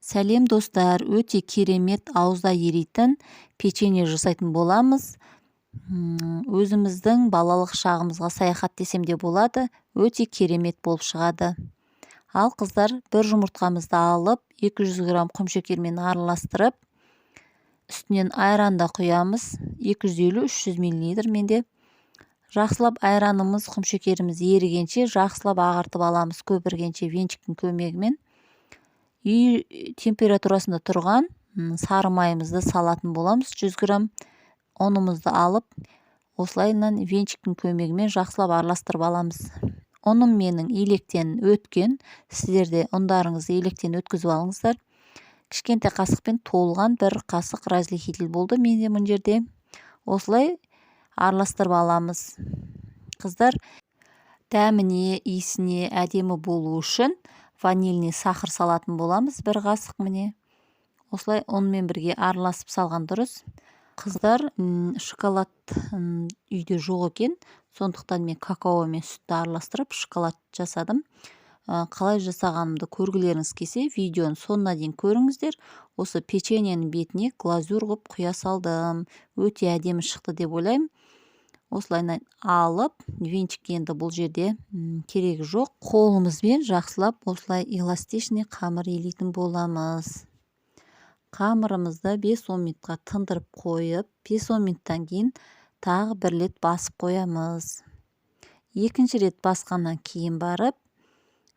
Сәлем достар, өте керемет ауызда еритін печенье жасайтын боламыз. Өзіміздің балалық шағымызға саяхат десем де болады, өте керемет болып шығады. Ал қыздар, бір жұмыртқамызды алып, 200 грамм құмшекермен араластырып, үстінен айранды құямыз, 250-300 мл менде. Жақсылап айранымыз, құмшекеріміз ерігенше, жақсылап ағартып аламыз көпіргенше венчиктің көмегімен. Үй температурасында тұрған сары майымызды салатын боламыз. 100 грамм ұнымызды алып, осылайынан венчиктің көмегімен жақсылап араластырып аламыз. Ұным менің електен өткен, сіздерде ұндарыңызды електен өткізіп алыңыздар. Кішкентай қасықпен толған бір қасық разрыхитель болды менде мына жерде. Осылай араластырып аламыз. Қыздар, дәміне, иісіне әдемі болу үшін ванильный сахар салатын боламыз, бір қасық міне. Осылай ұнмен бірге араласып салған дұрыс. Қыздар, шоколад үйде жоқ екен, сондықтан мен какао мен сүтті араластырып шоколад жасадым. Қалай жасағанымды көргілеріңіз келсе, видеоның соңына дейін көріңіздер. Осы печеньенің бетіне глазур қып құя салдым. Өте әдемі шықты деп ойлаймын. Осылайынан алып, венчикке енді бұл жерде керегі жоқ. Қолымызбен жақсылап осылай эластичный қамыр елейтін боламыз. Қамырымызды 5-10 минутқа тындырып қойып, 5-10 минуттан кейін тағы бір рет басып қоямыз. Екінші рет басқаннан кейін барып,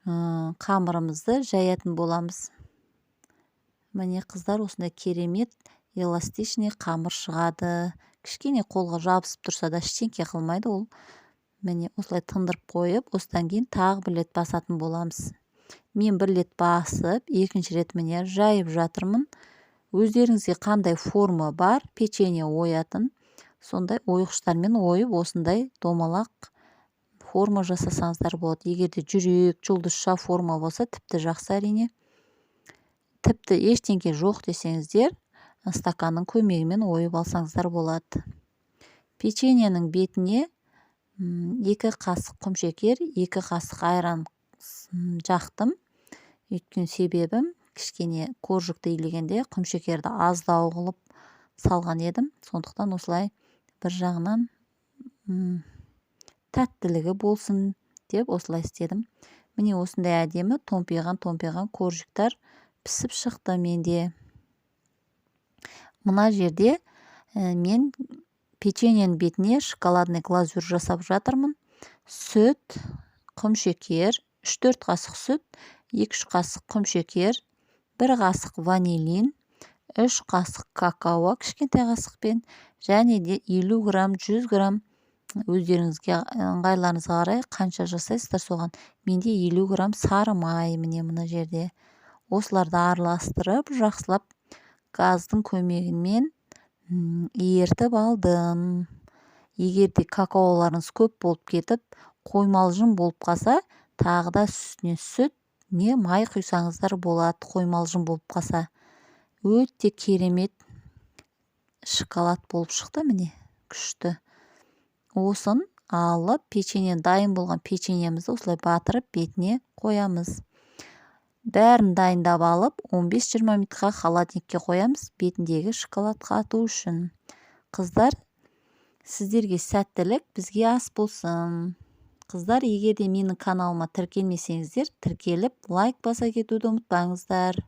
қамырымызды жаятын боламыз. Міне қыздар, осындай керемет эластичный қамыр шығады. Кішкене қолға жабысып тұрса да ештеңе қылмайды ол. Міне осылай тындырып қойып, осыдан кейін тағы бір рет басатын боламыз. Мен бір рет басып, екінші рет міне жайып жатырмын. Өздеріңізге қандай форма бар, печенье оятын, сондай ойғыштармен ойып, осындай домалақ форма жасасаңыздар болады. Егерде жүрек, жұлдызша форма болса, тіпті жақсы әрине. Тіпті ештеңе жоқ десеңіздер, стаканның көмегімен ойып алсаңыздар болады. Печеньенің бетіне 2 қасық құмшекер, 2 қасық айран жақтым. Өйткені себебім кішкене коржикті илегенде құмшекерді аздау қылып салған едім. Сондықтан осылай бір жағынан тәттілігі болсын деп осылай істедім. Міне осындай әдемі томпиған коржиктар пісіп шықты менде. Мына жерде мен печеньенің бетіне шоколадный глазур жасап жатырмын. Сүт, құмшекер, 3-4 қасық сүт, 2-3 қасық құмшекер, 1 қасық ванилин, 3 қасық какао кішкентай қасықпен, және де 50 грамм, 100 грамм өздеріңізге ыңғайларыңызға қарай қанша жасайсыздар соған. Менде 50 грамм сары май міне мына жерде. Осыларды араластырып, жақсылап газдың көмегімен ертіп алдым. Егерде какаоларыңыз көп болып кетіп, қоймалжың болып қалса, тағы да үстіне сүт не май құйсаңыздар болады, қоймалжың болып қалса. Өте керемет шоколад болып шықты міне, күшті. Осын алып, печенье дайын болған печеньемізді осылай батырып бетіне қоямыз. Бәрін дайындап алып, 15-20 минутқа холодильникке қоямыз, бетіндегі шоколад қату үшін. Қыздар, сіздерге сәттілік, бізге ас болсын. Қыздар, егерде менің каналыма тіркелмесеңіздер, тіркеліп, лайк баса кетуді ұмытпаңыздар.